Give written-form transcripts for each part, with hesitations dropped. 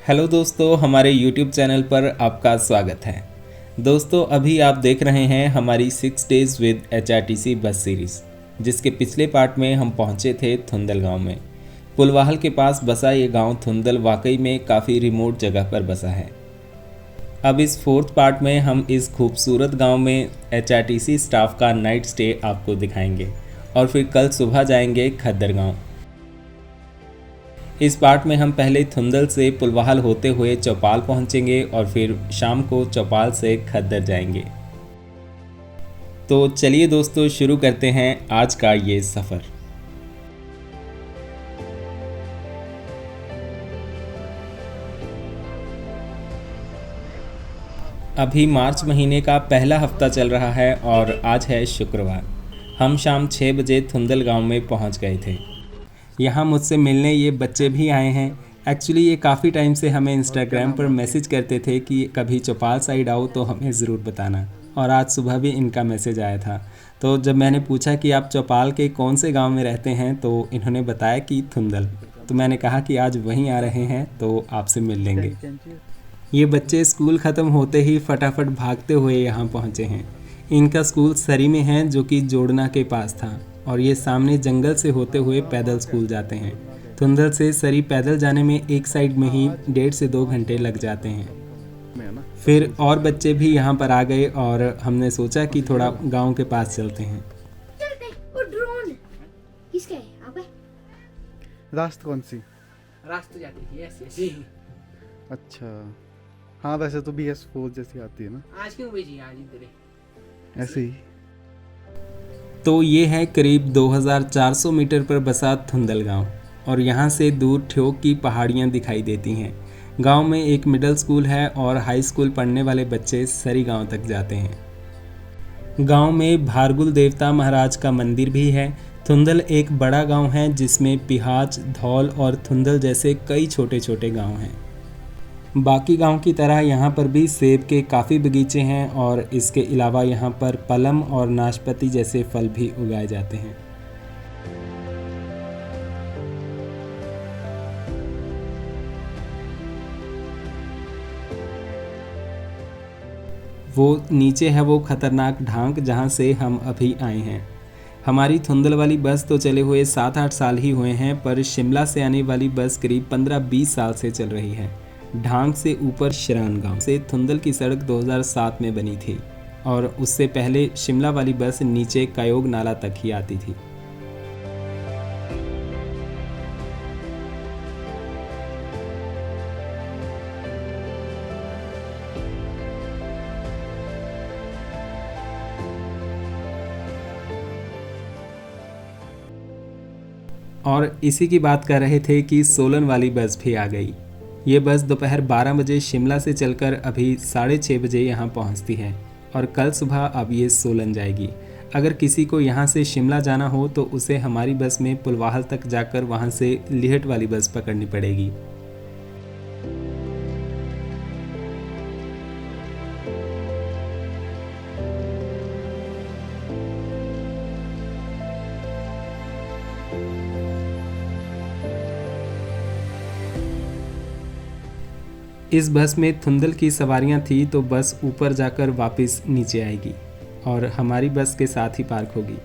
Hello दोस्तों, हमारे YouTube channel पर आपका स्वागत है। दोस्तों, अभी आप देख रहे हैं हमारी 6 डेज़ विद HRTC बस सीरीज़, जिसके पिछले पार्ट में हम पहुंचे थे थुंदल गांव में। पुलवाहल के पास बसा ये गांव थुंदल वाकई में काफ़ी रिमोट जगह पर बसा है। अब इस 4th पार्ट में हम इस खूबसूरत गांव में HRTC स्टाफ का नाइट स्टे आपको दिखाएंगे और फिर कल सुबह जाएंगे खद्दर गांव। इस पार्ट में हम पहले थुंदल से पुलवाहल होते हुए चौपाल पहुंचेंगे और फिर शाम को चौपाल से खद्दर जाएंगे। तो चलिए दोस्तों, शुरू करते हैं आज का ये सफ़र। अभी मार्च महीने का पहला हफ्ता चल रहा है और आज है शुक्रवार। हम शाम 6 बजे थुंदल गांव में पहुंच गए थे। यहाँ मुझसे मिलने ये बच्चे भी आए हैं। एक्चुअली ये काफ़ी टाइम से हमें इंस्टाग्राम पर मैसेज करते थे कि कभी चौपाल साइड आओ तो हमें ज़रूर बताना, और आज सुबह भी इनका मैसेज आया था। तो जब मैंने पूछा कि आप चौपाल के कौन से गांव में रहते हैं तो इन्होंने बताया कि थुंदल। तो मैंने कहा कि आज वहीं आ रहे हैं तो आपसे मिल लेंगे। ये बच्चे स्कूल ख़त्म होते ही फटाफट भागते हुए यहाँ पहुँचे हैं। इनका स्कूल सरी में है, जो कि जोड़ना के पास था, और ये सामने जंगल से होते हुए पैदल स्कूल जाते हैं। थुंदल से सरी पैदल जाने में एक साइड में ही 1.5 से 2 घंटे लग जाते हैं। फिर और बच्चे भी यहाँ पर आ गए और हमने सोचा कि थोड़ा गांव के पास चलते हैं। वो ड्रोन किसका है? आपका? रास्त कौन सी? रास्ते जाती थी ऐसे ऐसे। अच्छा, हाँ वैसे तो BS4 जैसी आती है ना, आज क्यों भेजी आज इधर ऐसे ही। तो ये है करीब 2400 मीटर पर बसा थुंदल गांव, और यहाँ से दूर ठ्योक की पहाड़ियाँ दिखाई देती हैं। गांव में एक मिडिल स्कूल है और हाई स्कूल पढ़ने वाले बच्चे सरी गांव तक जाते हैं। गांव में भारगुल देवता महाराज का मंदिर भी है। थुंदल एक बड़ा गांव है जिसमें पिहाच, धौल और थुंदल जैसे कई छोटे छोटे गांव हैं। बाकी गांव की तरह यहाँ पर भी सेब के काफ़ी बगीचे हैं, और इसके अलावा यहाँ पर पलम और नाशपाती जैसे फल भी उगाए जाते हैं। वो नीचे है वो खतरनाक ढांक जहाँ से हम अभी आए हैं। हमारी थुंदल वाली बस तो चले हुए 7-8 साल ही हुए हैं, पर शिमला से आने वाली बस करीब 15-20 साल से चल रही है। ढांग से ऊपर शिरान गांव से थुंदल की सड़क 2007 में बनी थी, और उससे पहले शिमला वाली बस नीचे कयोग नाला तक ही आती थी। और इसी की बात कर रहे थे कि सोलन वाली बस भी आ गई। ये बस दोपहर 12 बजे शिमला से चलकर अभी 6:30 बजे यहाँ पहुँचती है, और कल सुबह अब ये सोलन जाएगी। अगर किसी को यहाँ से शिमला जाना हो तो उसे हमारी बस में पुलवाहल तक जाकर वहाँ से लिहट वाली बस पकड़नी पड़ेगी। इस बस में थुंदल की सवारियां थी, तो बस ऊपर जाकर वापस नीचे आएगी और हमारी बस के साथ ही पार्क होगी।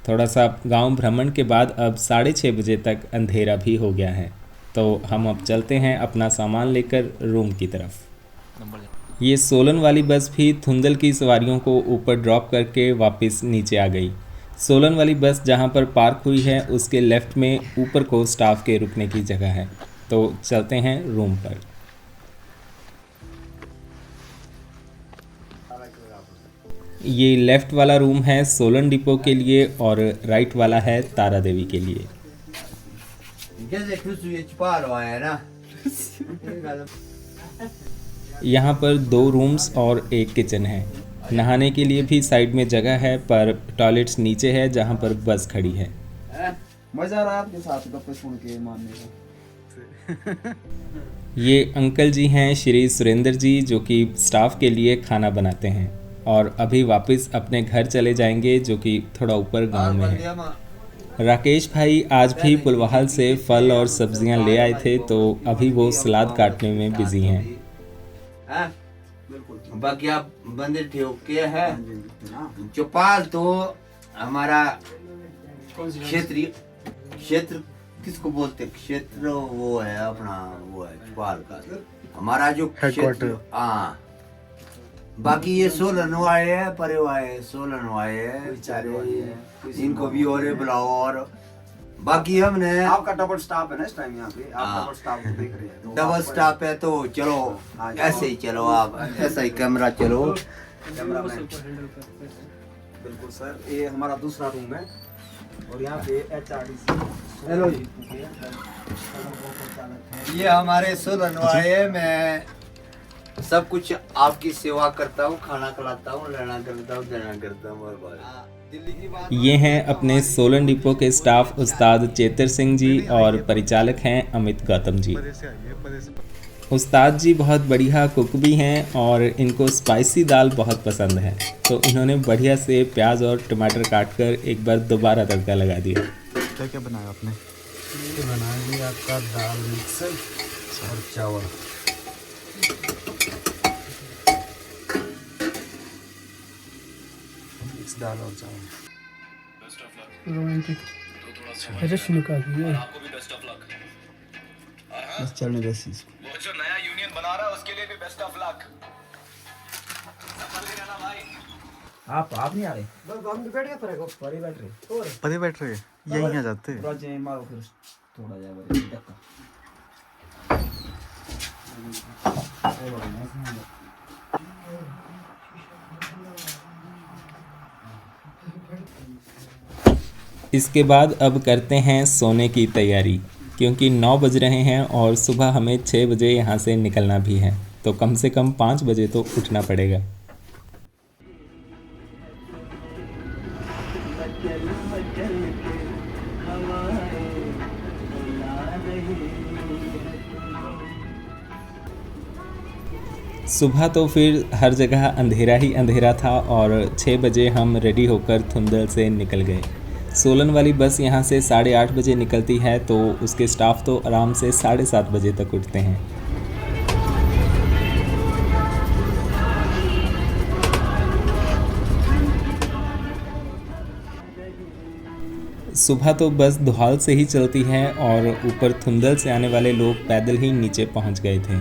थोड़ा सा गांव भ्रमण के बाद अब 6:30 बजे तक अंधेरा भी हो गया है, तो हम अब चलते हैं अपना सामान लेकर रूम की तरफ। ये सोलन वाली बस भी थुंदल की सवारियों को ऊपर ड्रॉप करके वापस नीचे आ गई। सोलन वाली बस जहाँ पर पार्क हुई है उसके लेफ्ट में ऊपर को स्टाफ के रुकने की जगह है। तो चलते हैं रूम पर। ये लेफ्ट वाला रूम है सोलन डिपो के लिए और राइट वाला है तारा देवी के लिए। यहाँ पर 2 रूम्स और एक किचन है। नहाने के लिए भी साइड में जगह है, पर टॉयलेट्स नीचे है जहाँ पर बस खड़ी है। मजा आ रहा है आपके साथ गप्पे सुन के मानने का। ये अंकल जी हैं श्री सुरेंद्र जी, जो कि स्टाफ के लिए खाना बनाते हैं और अभी वापस अपने घर चले जाएंगे, जो कि थोड़ा ऊपर गांव में है। राकेश भाई आज भी पुलवाहल से फल और सब्जियां ले आए थे, तो अभी वो सलाद काटने में बिजी हैं। बाकी आप बंदे ठोक के है चौपाल तो हमारा क्षेत्र किसको बोलते, क्षेत्र वो है अपना, वो है चौपाल का हमारा जो क्षेत्र। हाँ, बाकी ये सोलन वाले है, परे वाले सोलन वाले है बेचारे, इनको भी और बुलाओ। और बाकी हमने आपका डबल स्टाफ है ना इस टाइम यहाँ पे, आप डबल स्टाफ को देख रहे हैं। डबल स्टाफ है तो चलो ऐसे ही चलो, आप ऐसा ही कैमरा चलो। कैमरामैन बिल्कुल सर, ये हमारा दूसरा रूम है और यहाँ पे HRDC हेलो जी, ये हमारे सोलन वाले हैं। मैं सब कुछ आपकी सेवा करता हूँ, खाना खिलाता हूँ, लेना करता हूँ, देना करता हूँ। और ये हैं अपने सोलन डिपो के स्टाफ उस्ताद चेतर सिंह जी और परिचालक हैं अमित गौतम जी। उस्ताद जी बहुत बढ़िया कुक भी हैं और इनको स्पाइसी दाल बहुत पसंद है, तो इन्होंने बढ़िया से प्याज और टमाटर काटकर एक बार दोबारा तड़का लगा दिया। क्या क्या बनाया आपने? बनाया जी आपका दाल मिक्स और चावल। मिक्स दाल और चावल। बस चलने जैसी वो जो नया यूनियन बना रहा है उसके लिए भी बेस्ट ऑफ लक। आप नहीं आ रहे? हम तो बैठ गए परे को, परे बैठ रहे। परे बैठ रहे यहीं आ जाते। रोजे मारो फिर थोड़ा जा बरे धक्का। इसके बाद अब करते हैं सोने की तैयारी, क्योंकि 9 बज रहे हैं और सुबह हमें 6 बजे यहाँ से निकलना भी है, तो कम से कम 5 बजे तो उठना पड़ेगा। सुबह तो फिर हर जगह अंधेरा ही अंधेरा था और 6 बजे हम रेडी होकर थुंदल से निकल गए। सोलन वाली बस यहाँ से 8:30 बजे निकलती है, तो उसके स्टाफ तो आराम से 7:30 बजे तक उठते हैं। सुबह तो बस धुहाल से ही चलती है और ऊपर थुंदल से आने वाले लोग पैदल ही नीचे पहुँच गए थे।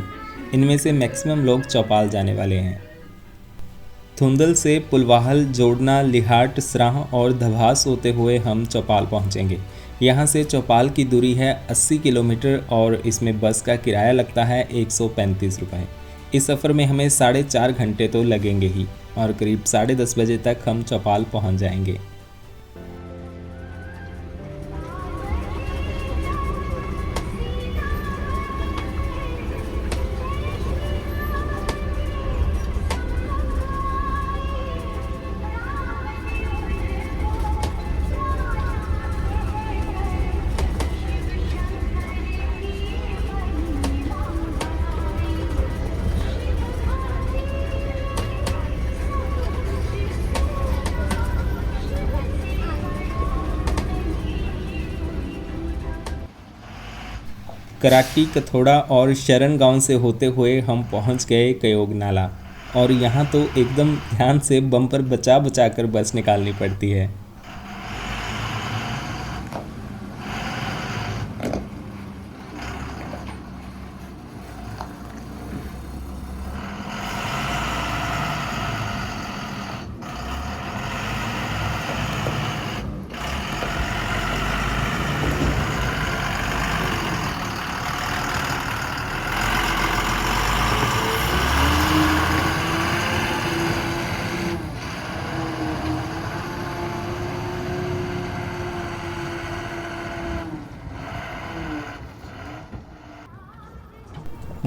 इनमें से मैक्सिमम लोग चौपाल जाने वाले हैं। थुंदल से पुलवाहल, जोड़ना, लिहाट, सराह और धभास होते हुए हम चौपाल पहुंचेंगे। यहां से चौपाल की दूरी है 80 किलोमीटर और इसमें बस का किराया लगता है 135 रुपये। इस सफ़र में हमें 4.5 घंटे तो लगेंगे ही और करीब 10:30 बजे तक हम चौपाल पहुंच जाएंगे। कराटी, कथोड़ा और शरण गांव से होते हुए हम पहुंच गए कयोग नाला और यहां तो एकदम ध्यान से बम्पर बचा बचा कर बस निकालनी पड़ती है।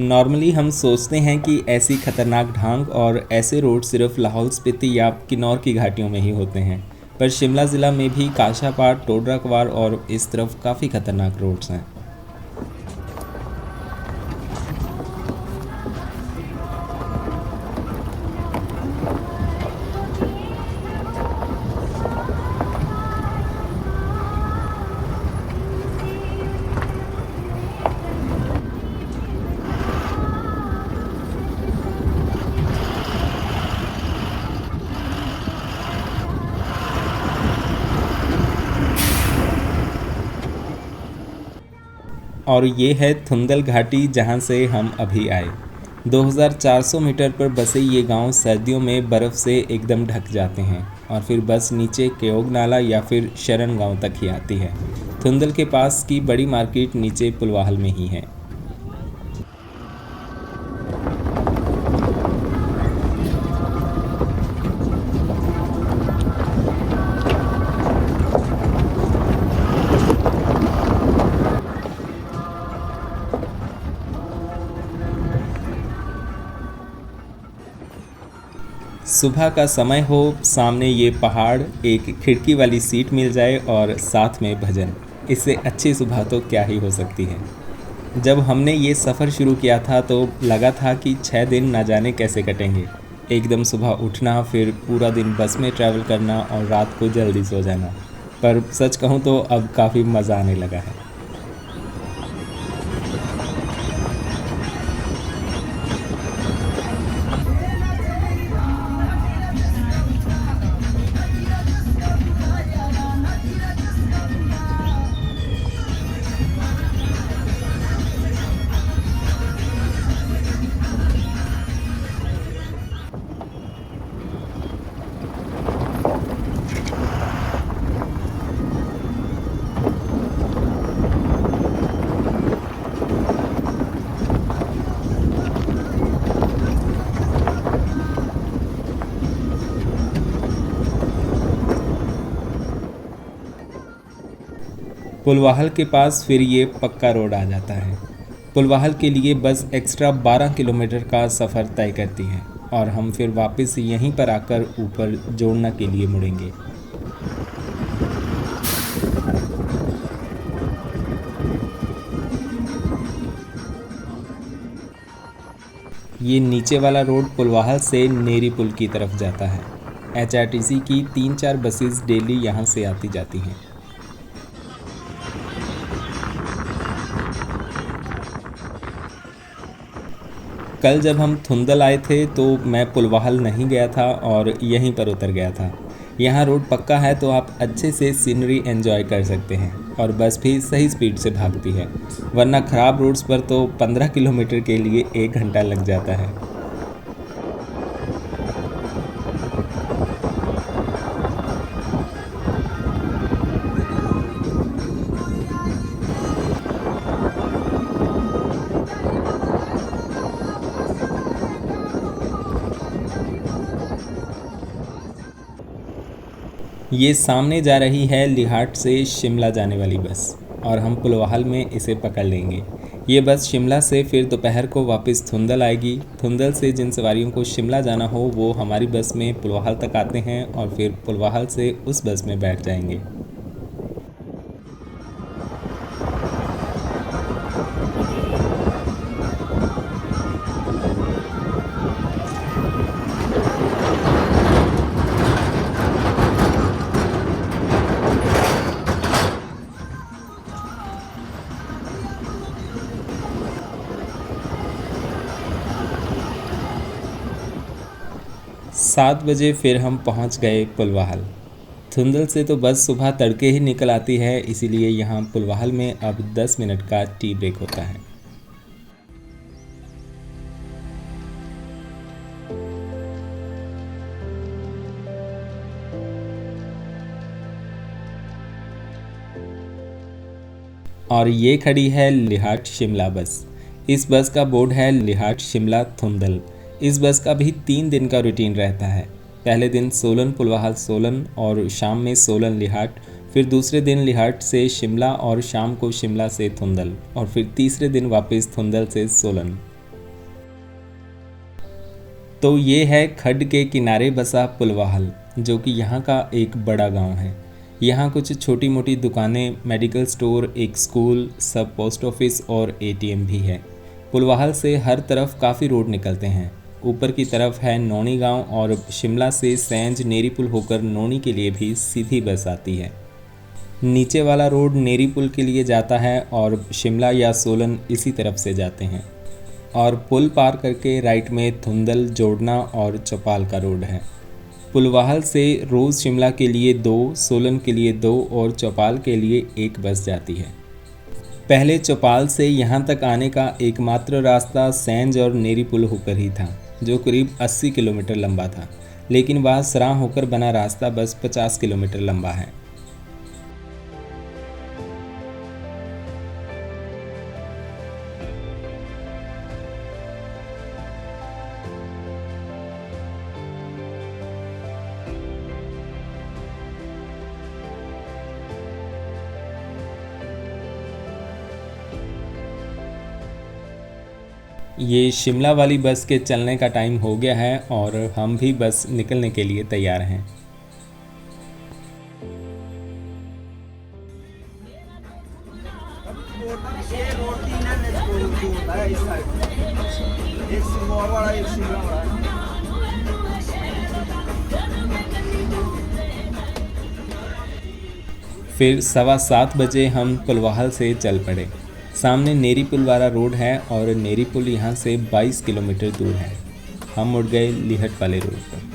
नॉर्मली हम सोचते हैं कि ऐसी खतरनाक ढांग और ऐसे रोड सिर्फ लाहौल स्पीति या किन्नौर की घाटियों में ही होते हैं, पर शिमला ज़िला में भी काशापार, टोडरा क्वार और इस तरफ काफ़ी खतरनाक रोड्स हैं। और ये है थुंदल घाटी, जहाँ से हम अभी आए। 2400 मीटर पर बसे ये गांव सर्दियों में बर्फ़ से एकदम ढक जाते हैं और फिर बस नीचे केओग नाला या फिर शरण गांव तक ही आती है। थुंदल के पास की बड़ी मार्केट नीचे पुलवाहल में ही है। सुबह का समय हो, सामने ये पहाड़, एक खिड़की वाली सीट मिल जाए और साथ में भजन, इससे अच्छी सुबह तो क्या ही हो सकती है। जब हमने ये सफ़र शुरू किया था तो लगा था कि 6 दिन ना जाने कैसे कटेंगे। एकदम सुबह उठना, फिर पूरा दिन बस में ट्रैवल करना और रात को जल्दी सो जाना। पर सच कहूँ तो अब काफ़ी मज़ा आने लगा है। पुलवाहल के पास फिर ये पक्का रोड आ जाता है। पुलवाहल के लिए बस एक्स्ट्रा 12 किलोमीटर का सफ़र तय करती है और हम फिर वापस यहीं पर आकर ऊपर जोड़ना के लिए मुड़ेंगे। ये नीचे वाला रोड पुलवाहल से नेरी पुल की तरफ जाता है। HRTC की 3-4 बसेस डेली यहाँ से आती जाती हैं। कल जब हम थुंदल आए थे तो मैं पुलवाहल नहीं गया था और यहीं पर उतर गया था। यहाँ रोड पक्का है तो आप अच्छे से सीनरी एंजॉय कर सकते हैं और बस भी सही स्पीड से भागती है, वरना ख़राब रोड्स पर तो 15 किलोमीटर के लिए 1 घंटा लग जाता है। ये सामने जा रही है लिहाट से शिमला जाने वाली बस और हम पुलवाहल में इसे पकड़ लेंगे। ये बस शिमला से फिर दोपहर को वापस थुंदल आएगी। थुंदल से जिन सवारियों को शिमला जाना हो वो हमारी बस में पुलवाहल तक आते हैं और फिर पुलवाहल से उस बस में बैठ जाएंगे। सात बजे फिर हम पहुंच गए पुलवाहल। थुंदल से तो बस सुबह तड़के ही निकल आती है, इसीलिए यहाँ पुलवाहल में अब 10 मिनट का टी ब्रेक होता है। और ये खड़ी है लिहाट शिमला बस। इस बस का बोर्ड है लिहाट शिमला थुंदल। इस बस का भी 3 दिन का रूटीन रहता है। पहले दिन सोलन पुलवाहल सोलन और शाम में सोलन लिहाट, फिर दूसरे दिन लिहाट से शिमला और शाम को शिमला से थुंदल और फिर तीसरे दिन वापस थुंदल से सोलन। तो ये है खड्ड के किनारे बसा पुलवाहल, जो कि यहाँ का एक बड़ा गांव है। यहाँ कुछ छोटी मोटी दुकानें, मेडिकल स्टोर, एक स्कूल, सब पोस्ट ऑफिस और एटीएम भी है। पुलवाहल से हर तरफ काफ़ी रोड निकलते हैं। ऊपर की तरफ है नौनी गांव और शिमला से सैंज नेरी पुल होकर नौनी के लिए भी सीधी बस आती है। नीचे वाला रोड नेरी पुल के लिए जाता है और शिमला या सोलन इसी तरफ से जाते हैं। और पुल पार करके राइट में थुंदल, जोड़ना और चौपाल का रोड है। पुलवाहल से रोज़ शिमला के लिए 2, सोलन के लिए 2 और चौपाल के लिए 1 बस जाती है। पहले चौपाल से यहाँ तक आने का एकमात्र रास्ता सैंज और नेरी पुल होकर ही था, जो करीब 80 किलोमीटर लंबा था, लेकिन वह सराह होकर बना रास्ता बस 50 किलोमीटर लंबा है। ये शिमला वाली बस के चलने का टाइम हो गया है और हम भी बस निकलने के लिए तैयार हैं। फिर 7:15 बजे हम पुलवाहल से चल पड़े। सामने नेरी पुल वाला रोड है और नेरी पुल यहाँ से 22 किलोमीटर दूर है। हम मुड़ गए लिहट वाले रोड पर।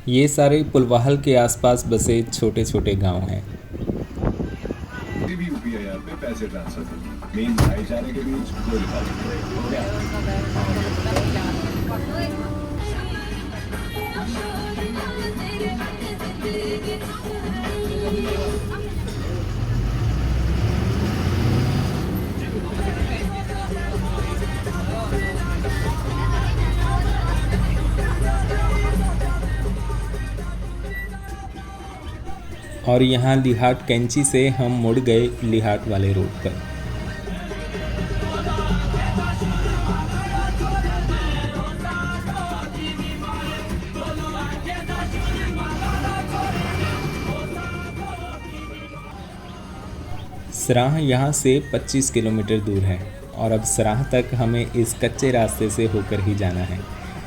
ये सारे पुलवाहल के आसपास बसे छोटे छोटे गांव हैं। भी यूपीआई ऐप पे पैसे ट्रांसफर करना, मेन भाईचारे के बीच कोई और यहाँ लिहाट कैंची से हम मुड़ गए लिहाट वाले रोड पर। सराह यहाँ से 25 किलोमीटर दूर है और अब सराह तक हमें इस कच्चे रास्ते से होकर ही जाना है।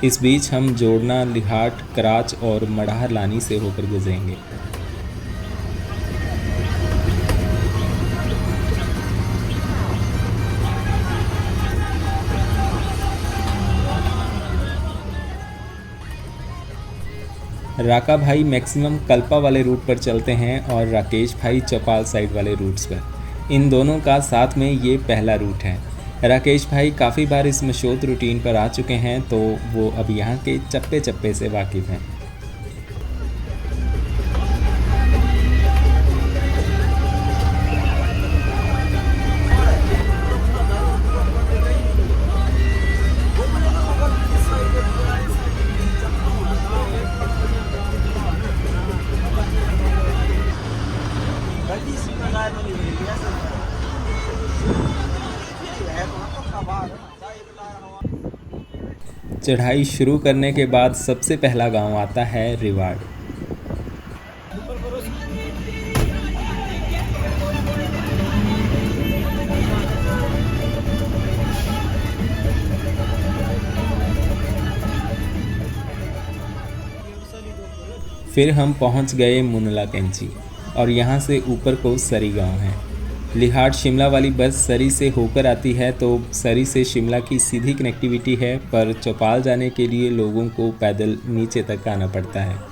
इस बीच हम जोड़ना, लिहाट, कराच और मढ़ार लानी से होकर गुजरेंगे। राका भाई मैक्सिमम कल्पा वाले रूट पर चलते हैं और राकेश भाई चौपाल साइड वाले रूट्स पर। इन दोनों का साथ में ये पहला रूट है। राकेश भाई काफ़ी बार इस मशोत रूटीन पर आ चुके हैं, तो वो अब यहाँ के चप्पे चप्पे से वाकिफ़ हैं। चढ़ाई शुरू करने के बाद सबसे पहला गांव आता है रिवाड़। फिर हम पहुंच गए मुनला कैंची। और यहाँ से ऊपर को सरी गांव है। लिहाड़ शिमला वाली बस सरी से होकर आती है, तो सरी से शिमला की सीधी कनेक्टिविटी है, पर चौपाल जाने के लिए लोगों को पैदल नीचे तक आना पड़ता है।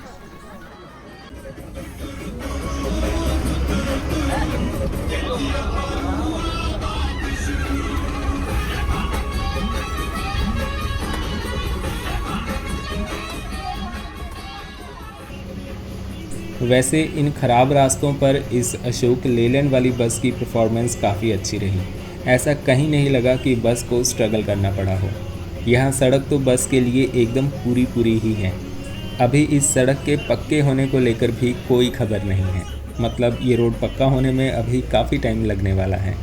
वैसे इन ख़राब रास्तों पर इस अशोक लेलैंड वाली बस की परफॉर्मेंस काफ़ी अच्छी रही। ऐसा कहीं नहीं लगा कि बस को स्ट्रगल करना पड़ा हो। यहाँ सड़क तो बस के लिए एकदम पूरी ही है। अभी इस सड़क के पक्के होने को लेकर भी कोई खबर नहीं है। मतलब ये रोड पक्का होने में अभी काफ़ी टाइम लगने वाला है।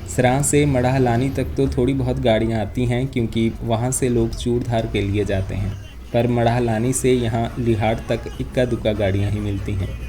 सराह से मड़ाह लानी तक तो थोड़ी बहुत गाड़ियाँ आती हैं, क्योंकि वहाँ से लोग चूड़धार के लिए जाते हैं, पर मड़ाह लानी से यहाँ लिहाड़ तक इक्का दुक्का गाड़ियाँ ही मिलती हैं।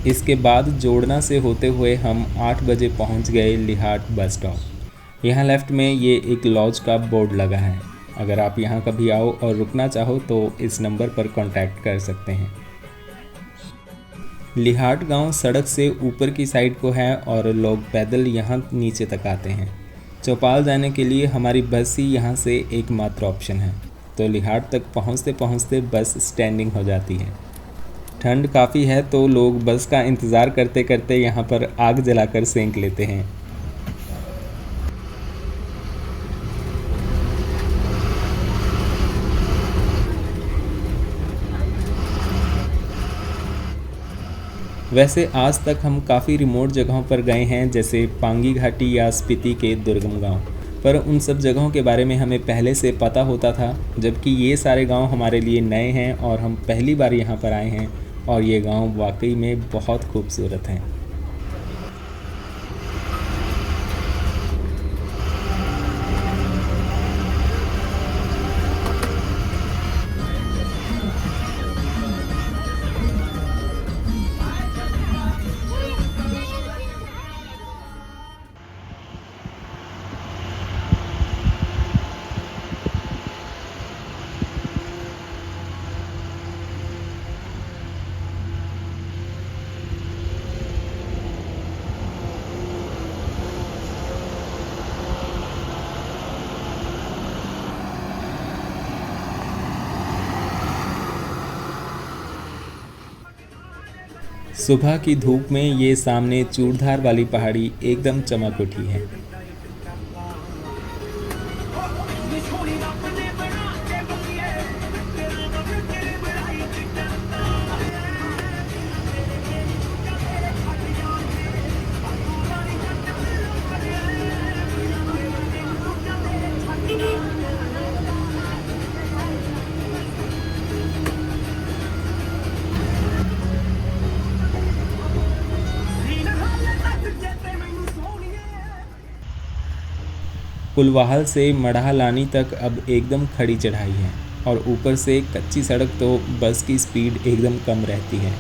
इसके बाद जोड़ना से होते हुए हम 8 बजे पहुंच गए लिहाड़ बस स्टॉप। यहाँ लेफ़्ट में ये एक लॉज का बोर्ड लगा है। अगर आप यहाँ कभी आओ और रुकना चाहो तो इस नंबर पर कांटेक्ट कर सकते हैं। लिहाड़ गांव सड़क से ऊपर की साइड को है और लोग पैदल यहाँ नीचे तक आते हैं। चौपाल जाने के लिए हमारी बस ही यहाँ से एकमात्र ऑप्शन है, तो लिहाड़ तक पहुँचते पहुँचते बस स्टैंडिंग हो जाती है। ठंड काफ़ी है तो लोग बस का इंतज़ार करते करते यहाँ पर आग जलाकर सेंक लेते हैं। वैसे आज तक हम काफ़ी रिमोट जगहों पर गए हैं, जैसे पांगी घाटी या स्पीति के दुर्गम गांव, पर उन सब जगहों के बारे में हमें पहले से पता होता था, जबकि ये सारे गांव हमारे लिए नए हैं और हम पहली बार यहाँ पर आए हैं और ये गांव वाकई में बहुत खूबसूरत हैं। सुबह की धूप में ये सामने चूड़धार वाली पहाड़ी एकदम चमक उठी है। कुलवाहल से मड़ाह लानी तक अब एकदम खड़ी चढ़ाई है और ऊपर से कच्ची सड़क, तो बस की स्पीड एकदम कम रहती है।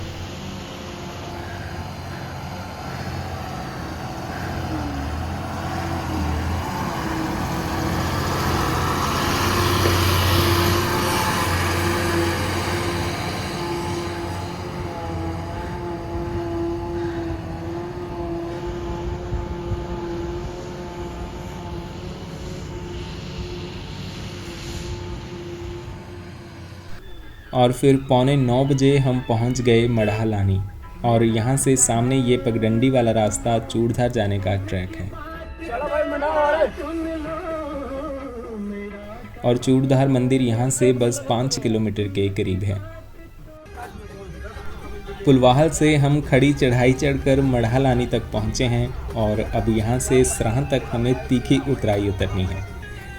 और फिर 8:45 बजे हम पहुंच गए मढ़ालानी। और यहाँ से सामने ये पगडंडी वाला रास्ता चूड़धार जाने का ट्रैक है। और चूड़धार मंदिर यहाँ से बस 5 किलोमीटर के करीब है। पुलवाहल से हम खड़ी चढ़ाई चढ़कर मढ़ालानी तक पहुँचे हैं और अब यहाँ से सराहां तक हमें तीखी उतराई उतरनी है।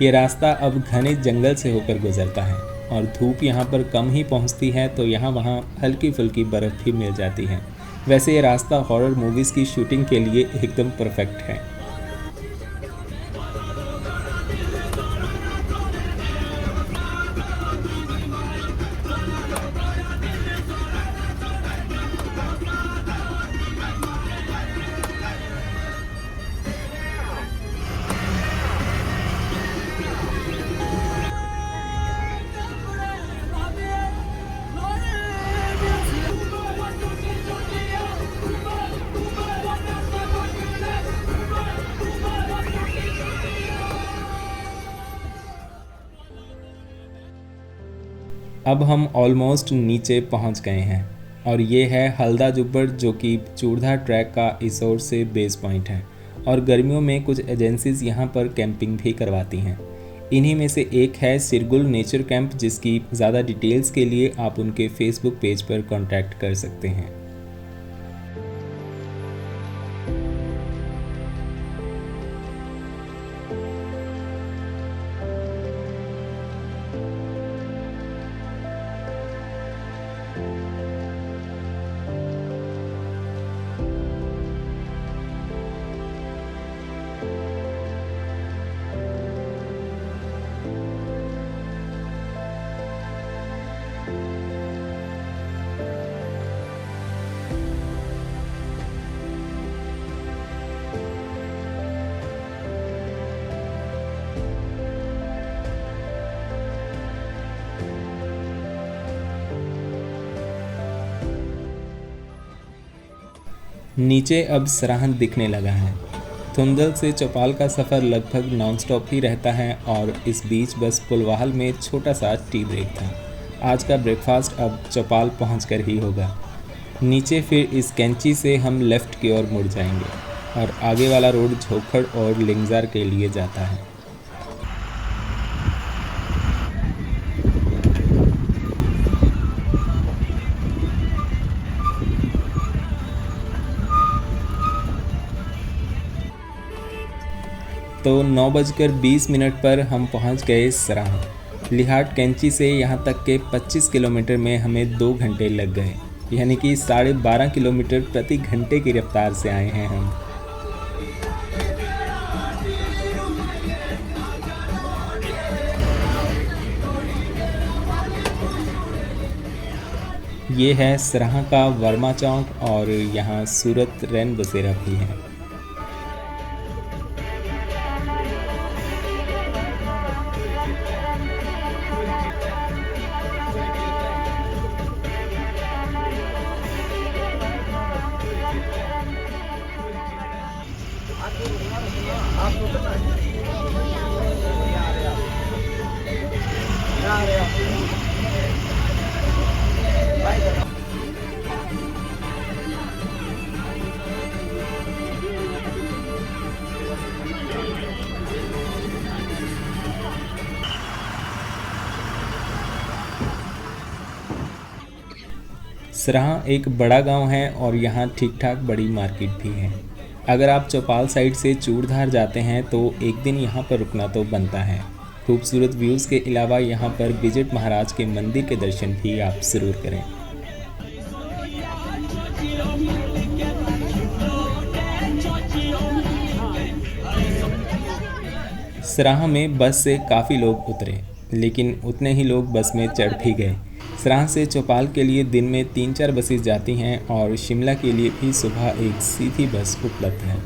ये रास्ता अब घने जंगल से होकर गुजरता है और धूप यहाँ पर कम ही पहुँचती है तो यहाँ वहाँ हल्की फुल्की बर्फ़ भी मिल जाती है। वैसे ये रास्ता हॉरर मूवीज़ की शूटिंग के लिए एकदम परफेक्ट है। अब हम ऑलमोस्ट नीचे पहुंच गए हैं और ये है हल्दा जुब्बर, जो कि चूड़धार ट्रैक का इस ओर से बेस पॉइंट है। और गर्मियों में कुछ एजेंसीज यहाँ पर कैंपिंग भी करवाती हैं। इन्हीं में से एक है सिरगुल नेचर कैंप, जिसकी ज़्यादा डिटेल्स के लिए आप उनके फेसबुक पेज पर कांटेक्ट कर सकते हैं। नीचे अब सराहन दिखने लगा है। थुंदल से चौपाल का सफ़र लगभग नॉनस्टॉप ही रहता है और इस बीच बस पुलवाहल में छोटा सा टी ब्रेक था। आज का ब्रेकफास्ट अब चौपाल पहुंचकर ही होगा। नीचे फिर इस कैंची से हम लेफ़्ट की ओर मुड़ जाएंगे और आगे वाला रोड झोखड़ और लिंगजार के लिए जाता है। तो 9:20 पर हम पहुंच गए सराहां। लिहाट कैंची से यहां तक के 25 किलोमीटर में हमें 2 घंटे लग गए, यानी कि 12.5 किलोमीटर प्रति घंटे की रफ्तार से आए हैं हम। ये है सराहां का वर्मा चौक और यहाँ सूरत रैन बसेरा भी है। सराहां एक बड़ा गांव है और यहाँ ठीक ठाक बड़ी मार्केट भी है। अगर आप चौपाल साइड से चूड़धार जाते हैं तो एक दिन यहाँ पर रुकना तो बनता है। खूबसूरत व्यूज़ के अलावा यहाँ पर बिजट महाराज के मंदिर के दर्शन भी आप ज़रूर करें। सराहां में बस से काफ़ी लोग उतरे, लेकिन उतने ही लोग बस में चढ़ भी गए। सराहां से चौपाल के लिए दिन में 3-4 बसेस जाती हैं और शिमला के लिए भी सुबह एक सीधी बस उपलब्ध है।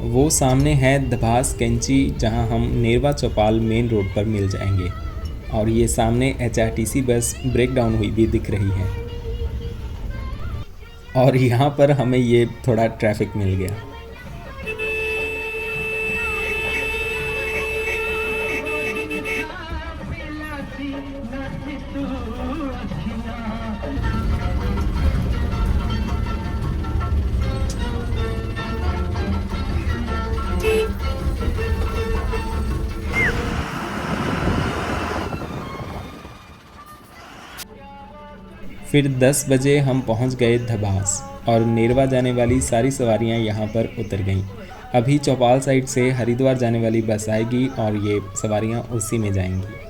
वो सामने है दभास कैंची, जहां हम नेरवा चौपाल मेन रोड पर मिल जाएंगे। और ये सामने HRTC बस ब्रेक डाउन हुई भी दिख रही है। और यहाँ पर हमें ये थोड़ा ट्रैफिक मिल गया। फिर 10 बजे हम पहुंच गए धबास और नेरवा जाने वाली सारी सवारियां यहां पर उतर गईं। अभी चौपाल साइड से हरिद्वार जाने वाली बस आएगी और ये सवारियां उसी में जाएंगी।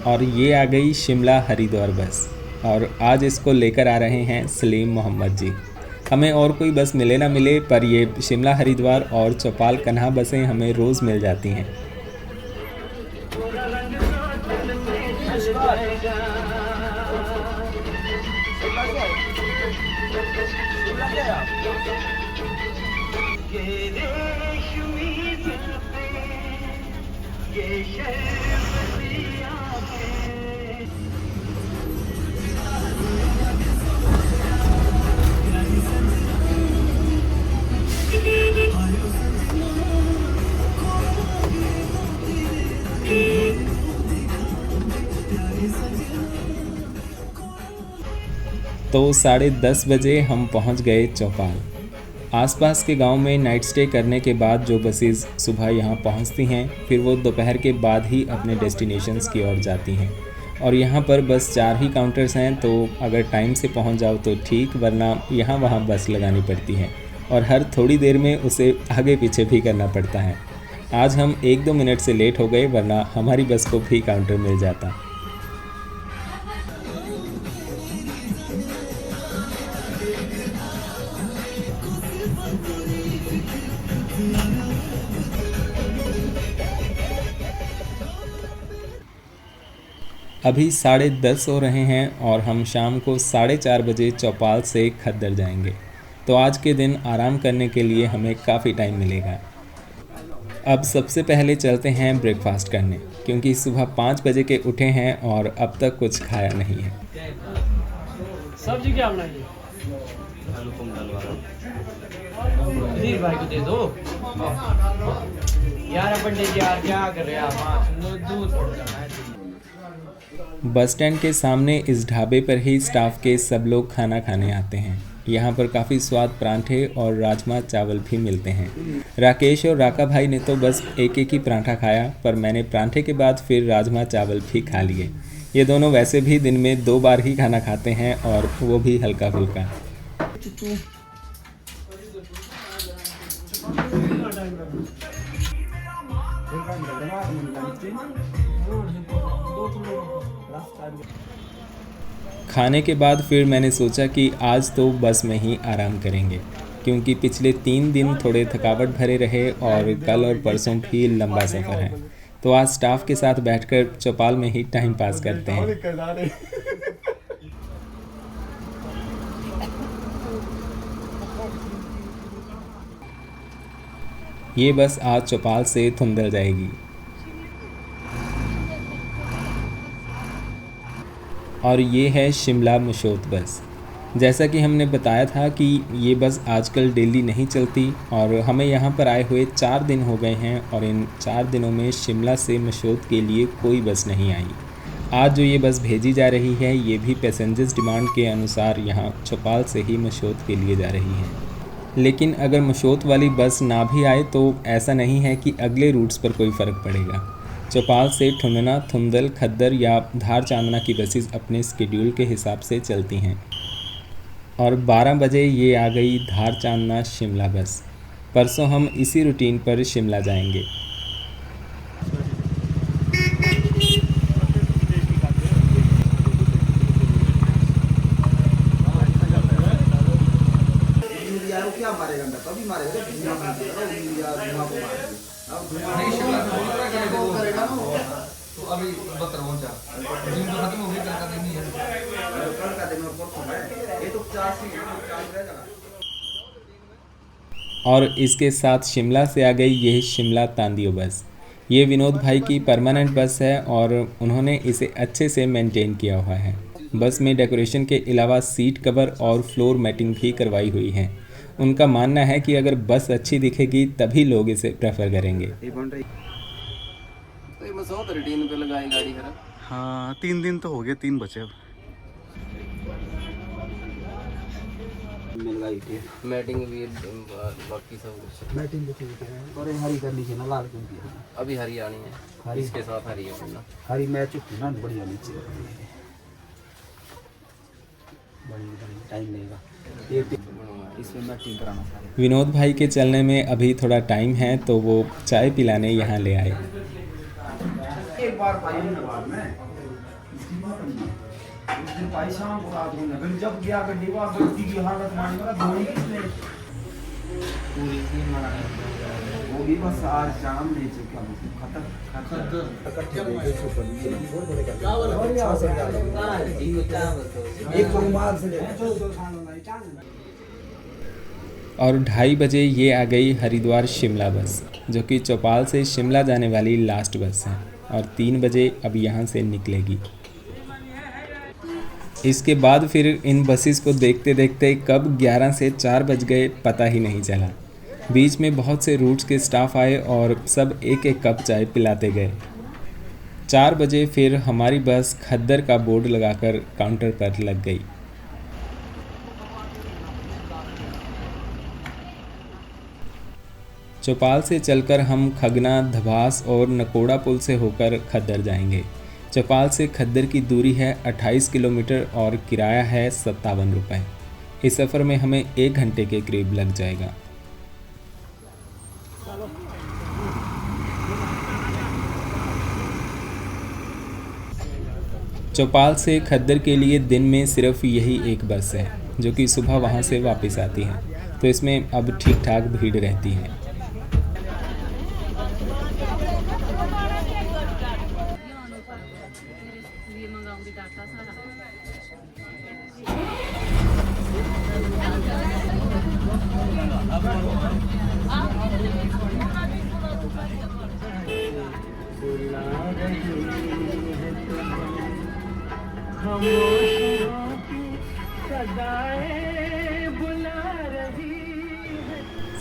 और ये आ गई शिमला हरिद्वार बस और आज इसको लेकर आ रहे हैं सलीम मोहम्मद जी। हमें और कोई बस मिले ना मिले, पर ये शिमला हरिद्वार और चौपाल कन्हा बसें हमें रोज़ मिल जाती हैं। तो 10:30 बजे हम पहुंच गए चौपाल। आसपास के गांव में नाइट स्टे करने के बाद जो बसेस सुबह यहां पहुंचती हैं, फिर वो दोपहर के बाद ही अपने डेस्टिनेशंस की ओर जाती हैं। और यहां पर बस 4 ही काउंटर्स हैं, तो अगर टाइम से पहुंच जाओ तो ठीक, वरना यहाँ वहाँ बस लगानी पड़ती है और हर थोड़ी देर में उसे आगे पीछे भी करना पड़ता है। आज हम 1-2 मिनट से लेट हो गए, वरना हमारी बस को भी काउंटर मिल जाता। अभी 10:30 हो रहे हैं और हम शाम को 4:30 बजे चौपाल से खद्दर जाएंगे। तो आज के दिन आराम करने के लिए हमें काफ़ी टाइम मिलेगा। अब सबसे पहले चलते हैं ब्रेकफास्ट करने, क्योंकि सुबह 5 बजे के उठे हैं और अब तक कुछ खाया नहीं है। सब्जी क्या बनाइए? अजीर भाई को दे दो यार। पंडित जी यार क्या कर रहे हैं आप? दूध पड़ जाना है। बस स्टैंड के सामने इस ढाबे पर ही स्टाफ के सब लोग खाना खाने आते हैं। यहाँ पर काफ़ी स्वाद परांठे और राजमा चावल भी मिलते हैं। राकेश और राका भाई ने तो बस एक ही परांठा खाया, पर मैंने परांठे के बाद फिर राजमा चावल भी खा लिए। ये दोनों वैसे भी दिन में 2 बार ही खाना खाते हैं और वो भी हल्का फुल्का। खाने के बाद फिर मैंने सोचा कि आज तो बस में ही आराम करेंगे, क्योंकि पिछले 3 दिन थोड़े थकावट भरे रहे और कल और परसों भी लंबा सफ़र है। तो आज स्टाफ के साथ बैठकर चौपाल में ही टाइम पास करते हैं। ये बस आज चौपाल से थुंदल जाएगी और ये है शिमला मशोत बस। जैसा कि हमने बताया था कि ये बस आजकल डेली नहीं चलती और हमें यहाँ पर आए हुए 4 दिन हो गए हैं और इन 4 दिनों में शिमला से मशोत के लिए कोई बस नहीं आई। आज जो ये बस भेजी जा रही है, ये भी पैसेंजर्स डिमांड के अनुसार यहाँ चौपाल से ही मशोत के लिए जा रही है। लेकिन अगर मशोत वाली बस ना भी आए तो ऐसा नहीं है कि अगले रूट्स पर कोई फ़र्क पड़ेगा। चौपाल से ठुनना, थुंदल, खद्दर या धार चांदना की बसेस अपने स्केड्यूल के हिसाब से चलती हैं। और 12 बजे ये आ गई धार चांदना शिमला बस। परसों हम इसी रूटीन पर शिमला जाएंगे। क्या मारेगा? कभी मारेगा तो अभी 72 पहुंचा जिम तो खत्म हो गई, कल का दिन ही है। कल का दिन और परसों है, ये तो 40 रह जाना। और इसके साथ शिमला से आ गई यह शिमला तांदियो बस। ये विनोद भाई की परमानेंट बस है और उन्होंने इसे अच्छे से मेंटेन किया हुआ है। बस में डेकोरेशन के अलावा सीट कवर और फ्लोर मैटिंग भी करवाई हुई है। उनका मानना है कि अगर बस अच्छी दिखेगी तभी लोग इसे प्रेफर करेंगे। तो ये मसौत रूटीन पे लगाई गाड़ी खरा। हाँ 3 दिन तो हो गए, 3 बचे अब। मिल गई थी मैटिंग भी बाकी सब कुछ। बैटिंग भी ठीक है, और ये हरी करनी चाहिए ना, लाल क्यों की है? अभी हरी आनी है, हरी इसके साथ हरी है ना। हरी मैच होती ना, बढ़िया नीचे बड़ी टाइम लगेगा ये इसमें मैटिंग कराना सारे। विनोद भाई के चलने में अभी थोड़ा टाइम है तो वो चाय पिलाने यहाँ ले आए। एक बार भाई बाद में इसकी बात नहीं, उस दिन भाई शाम को रात में फिर जब गया गड्डी वो गड्डी की हालत मानी मेरा धोनी किसने पूरी टीम मारा वो भी बस आज शाम नहीं चुका, खत्म एक रुमाल से और 2:30 बजे ये आ गई हरिद्वार शिमला बस, जो कि चौपाल से शिमला जाने वाली लास्ट बस है और 3 बजे अब यहाँ से निकलेगी। इसके बाद फिर इन बसेस को देखते देखते कब 11 से 4 बज गए पता ही नहीं चला। बीच में बहुत से रूट्स के स्टाफ आए और सब एक एक कप चाय पिलाते गए। 4 बजे फिर हमारी बस खद्दर का बोर्ड लगाकर काउंटर पर लग गई। चौपाल से चलकर हम खगना, धबास और नकोड़ा पुल से होकर खद्दर जाएंगे। चौपाल से खद्दर की दूरी है 28 किलोमीटर और किराया है 57 रुपये। इस सफ़र में हमें 1 घंटे के करीब लग जाएगा। चौपाल से खद्दर के लिए दिन में सिर्फ यही एक बस है जो कि सुबह वहाँ से वापस आती है, तो इसमें अब ठीक ठाक भीड़ रहती है।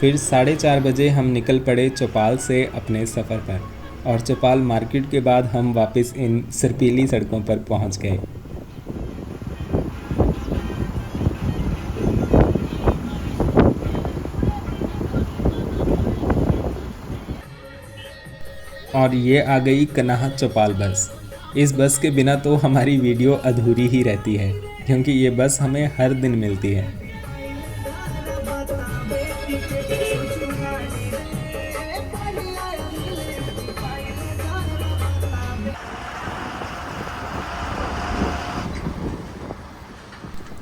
फिर 4:30 बजे हम निकल पड़े चौपाल से अपने सफ़र पर और चौपाल मार्केट के बाद हम वापस इन सरपीली सड़कों पर पहुंच गए। और ये आ गई कनाह चौपाल बस। इस बस के बिना तो हमारी वीडियो अधूरी ही रहती है क्योंकि ये बस हमें हर दिन मिलती है।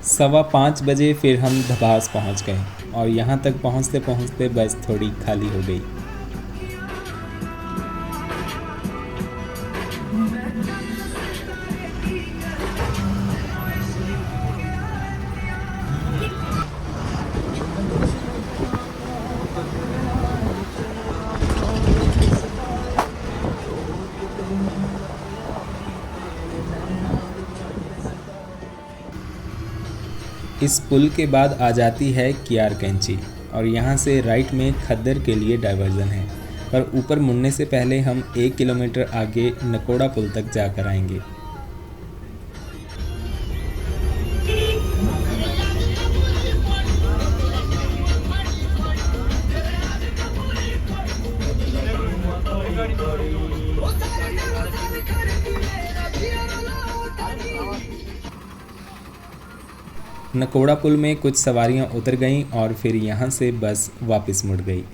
सवा 5 बजे फिर हम धबास पहुंच गए और यहाँ तक पहुँचते पहुँचते बस थोड़ी खाली हो गई। इस पुल के बाद आ जाती है कियार कैंची और यहाँ से राइट में खद्दर के लिए डाइवर्जन है, पर ऊपर मुड़ने से पहले हम 1 किलोमीटर आगे नकोड़ा पुल तक जाकर आएंगे। नकोड़ा पुल में कुछ सवारियां उतर गईं और फिर यहां से बस वापस मुड़ गई।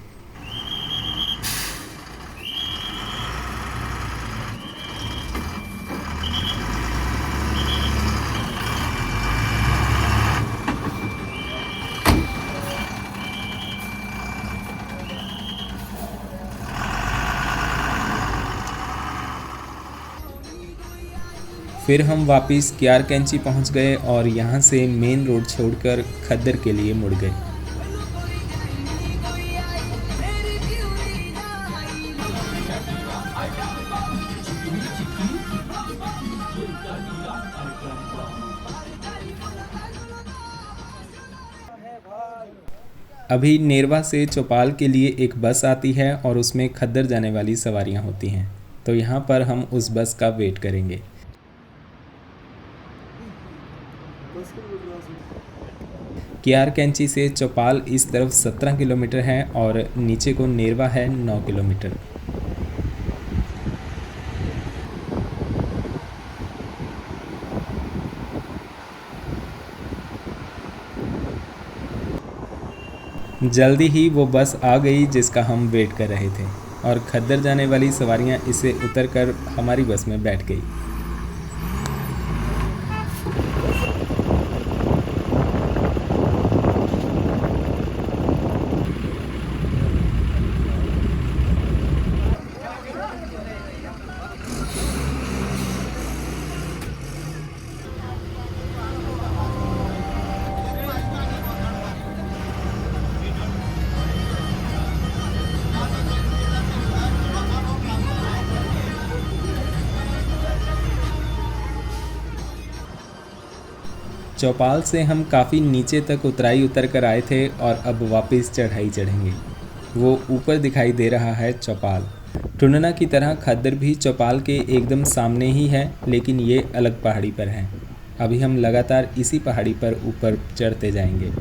फिर हम वापस कियार कैंची पहुंच गए और यहां से मेन रोड छोड़कर खद्दर के लिए मुड़ गए। अभी नेरवा से चौपाल के लिए एक बस आती है और उसमें खद्दर जाने वाली सवारियां होती हैं, तो यहाँ पर हम उस बस का वेट करेंगे। कियार कैंची से चौपाल इस तरफ 17 किलोमीटर है और नीचे को नेरवा है 9 किलोमीटर। जल्दी ही वो बस आ गई जिसका हम वेट कर रहे थे और खद्दर जाने वाली सवारियां इसे उतरकर हमारी बस में बैठ गई। चौपाल से हम काफ़ी नीचे तक उतराई उतर कर आए थे और अब वापस चढ़ाई चढ़ेंगे। वो ऊपर दिखाई दे रहा है चौपाल। टुंडना की तरह खद्दर भी चौपाल के एकदम सामने ही है, लेकिन ये अलग पहाड़ी पर है। अभी हम लगातार इसी पहाड़ी पर ऊपर चढ़ते जाएंगे।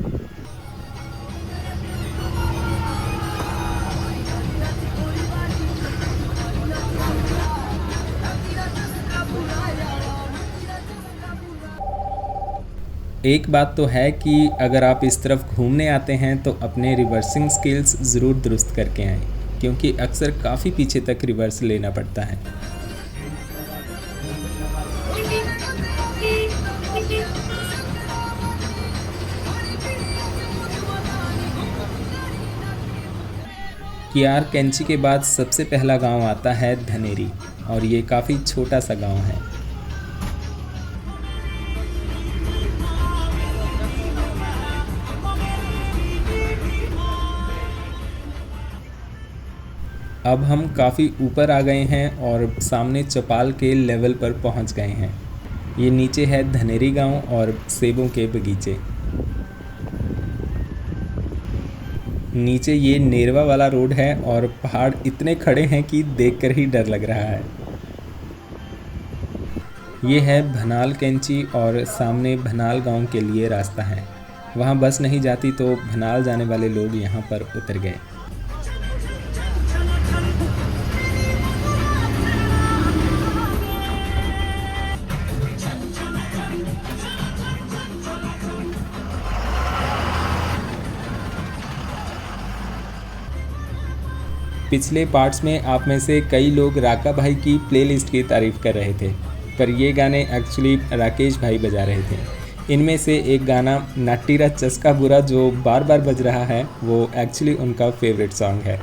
एक बात तो है कि अगर आप इस तरफ घूमने आते हैं तो अपने रिवर्सिंग स्किल्स ज़रूर दुरुस्त करके आएँ, क्योंकि अक्सर काफ़ी पीछे तक रिवर्स लेना पड़ता है। कियार कैंची के बाद सबसे पहला गांव आता है धनेरी और ये काफ़ी छोटा सा गांव है। अब हम काफ़ी ऊपर आ गए हैं और सामने चौपाल के लेवल पर पहुंच गए हैं। ये नीचे है धनेरी गांव और सेबों के बगीचे। नीचे ये नेरवा वाला रोड है और पहाड़ इतने खड़े हैं कि देखकर ही डर लग रहा है। ये है भनाल कैंची और सामने भनाल गांव के लिए रास्ता है। वहाँ बस नहीं जाती तो भनाल जाने वाले लोग यहाँ पर उतर गए। पिछले पार्ट्स में आप में से कई लोग राका भाई की प्लेलिस्ट की तारीफ़ कर रहे थे, पर ये गाने एक्चुअली राकेश भाई बजा रहे थे। इनमें से एक गाना नाटीरा चस्का बुरा जो बार बार बज रहा है वो एक्चुअली उनका फेवरेट सॉन्ग है।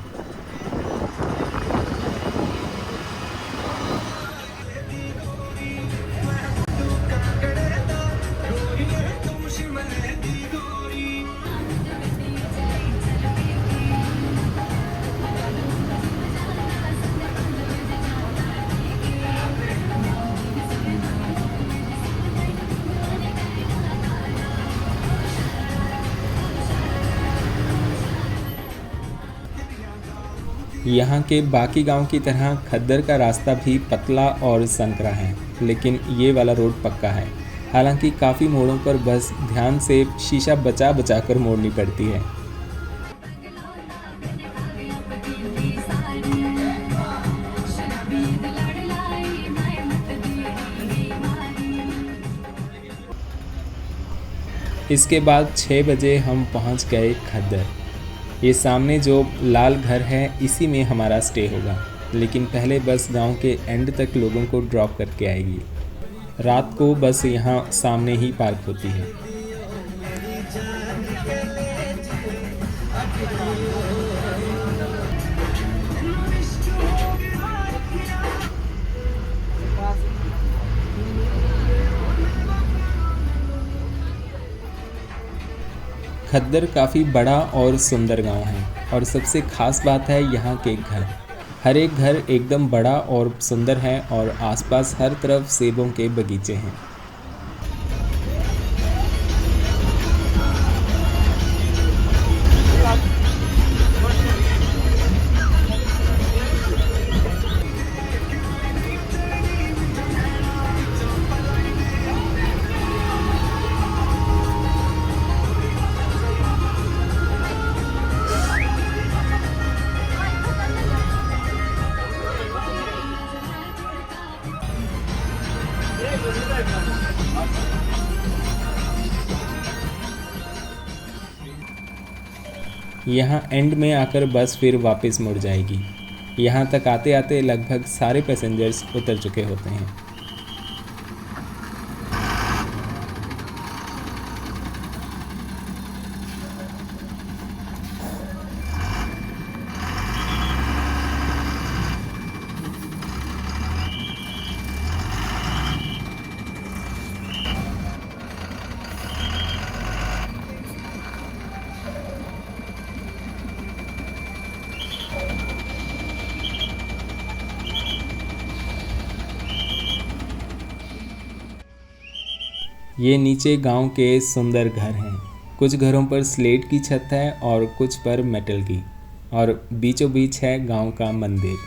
यहाँ के बाकी गांव की तरह खद्दर का रास्ता भी पतला और संकरा है, लेकिन ये वाला रोड पक्का है। हालांकि काफ़ी मोड़ों पर बस ध्यान से शीशा बचा बचा कर मोड़नी पड़ती है। इसके बाद 6 बजे हम पहुँच गए खद्दर। ये सामने जो लाल घर है इसी में हमारा स्टे होगा, लेकिन पहले बस गांव के एंड तक लोगों को ड्रॉप करके आएगी। रात को बस यहाँ सामने ही पार्क होती है। खद्दर काफ़ी बड़ा और सुंदर गांव है और सबसे ख़ास बात है यहाँ के घर। हर एक घर एकदम बड़ा और सुंदर है और आसपास हर तरफ सेबों के बगीचे हैं। यहाँ एंड में आकर बस फिर वापस मुड़ जाएगी। यहाँ तक आते आते लगभग सारे पैसेंजर्स उतर चुके होते हैं। ये नीचे गांव के सुंदर घर हैं। कुछ घरों पर स्लेट की छत है और कुछ पर मेटल की, और बीचों बीच है गांव का मंदिर।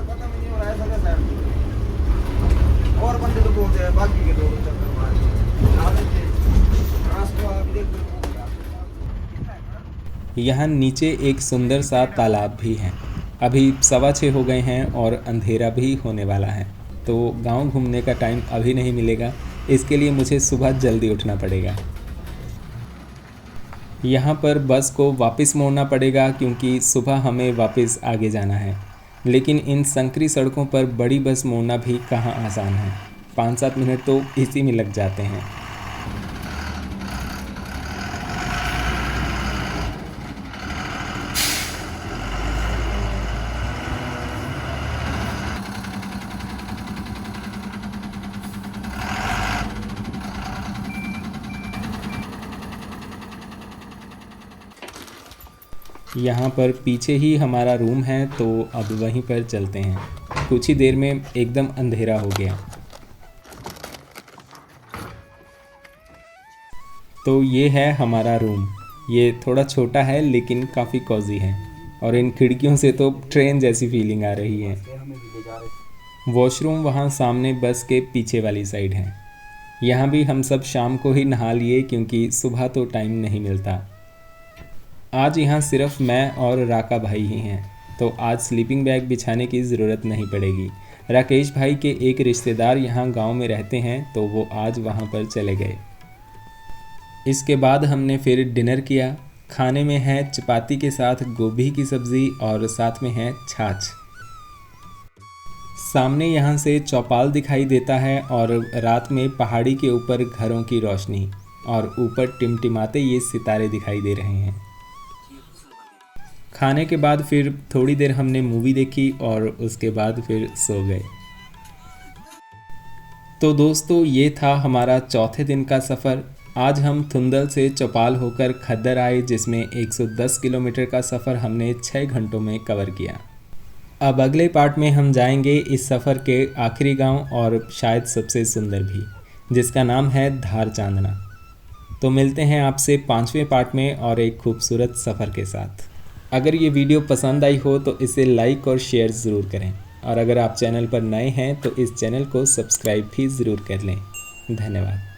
खत्म ही नहीं हो रहा है सगा सर। और बंदे तो बोलते हैं बाकी के लोग चक्कर मार रास्ता देख। यहाँ नीचे एक सुंदर सा तालाब भी है। अभी 6:15 हो गए हैं और अंधेरा भी होने वाला है, तो गांव घूमने का टाइम अभी नहीं मिलेगा। इसके लिए मुझे सुबह जल्दी उठना पड़ेगा। यहाँ पर बस को वापस मोड़ना पड़ेगा क्योंकि सुबह हमें वापस आगे जाना है। लेकिन इन संकरी सड़कों पर बड़ी बस मोड़ना भी कहाँ आसान है। 5-7 मिनट तो इसी में लग जाते हैं। यहाँ पर पीछे ही हमारा रूम है, तो अब वहीं पर चलते हैं। कुछ ही देर में एकदम अंधेरा हो गया। तो ये है हमारा रूम। ये थोड़ा छोटा है लेकिन काफ़ी कॉजी है, और इन खिड़कियों से तो ट्रेन जैसी फीलिंग आ रही है। वॉशरूम वहाँ सामने बस के पीछे वाली साइड है। यहाँ भी हम सब शाम को ही नहा लिए क्योंकि सुबह तो टाइम नहीं मिलता। आज यहाँ सिर्फ मैं और राका भाई ही हैं, तो आज स्लीपिंग बैग बिछाने की ज़रूरत नहीं पड़ेगी। राकेश भाई के एक रिश्तेदार यहाँ गांव में रहते हैं, तो वो आज वहाँ पर चले गए। इसके बाद हमने फिर डिनर किया। खाने में है चपाती के साथ गोभी की सब्ज़ी और साथ में है छाछ। सामने यहाँ से चौपाल दिखाई देता है और रात में पहाड़ी के ऊपर घरों की रोशनी, और ऊपर टिमटिमाते ये सितारे दिखाई दे रहे हैं। खाने के बाद फिर थोड़ी देर हमने मूवी देखी और उसके बाद फिर सो गए। तो दोस्तों, ये था हमारा चौथे दिन का सफ़र। आज हम थुंदल से चौपाल होकर खद्दर आए, जिसमें 110 किलोमीटर का सफ़र हमने 6 घंटों में कवर किया। अब अगले पार्ट में हम जाएंगे इस सफ़र के आखिरी गांव, और शायद सबसे सुंदर भी, जिसका नाम है धार चांदना। तो मिलते हैं आपसे 5वें पार्ट में और एक खूबसूरत सफ़र के साथ। अगर ये वीडियो पसंद आई हो तो इसे लाइक और शेयर ज़रूर करें, और अगर आप चैनल पर नए हैं तो इस चैनल को सब्सक्राइब भी ज़रूर कर लें। धन्यवाद।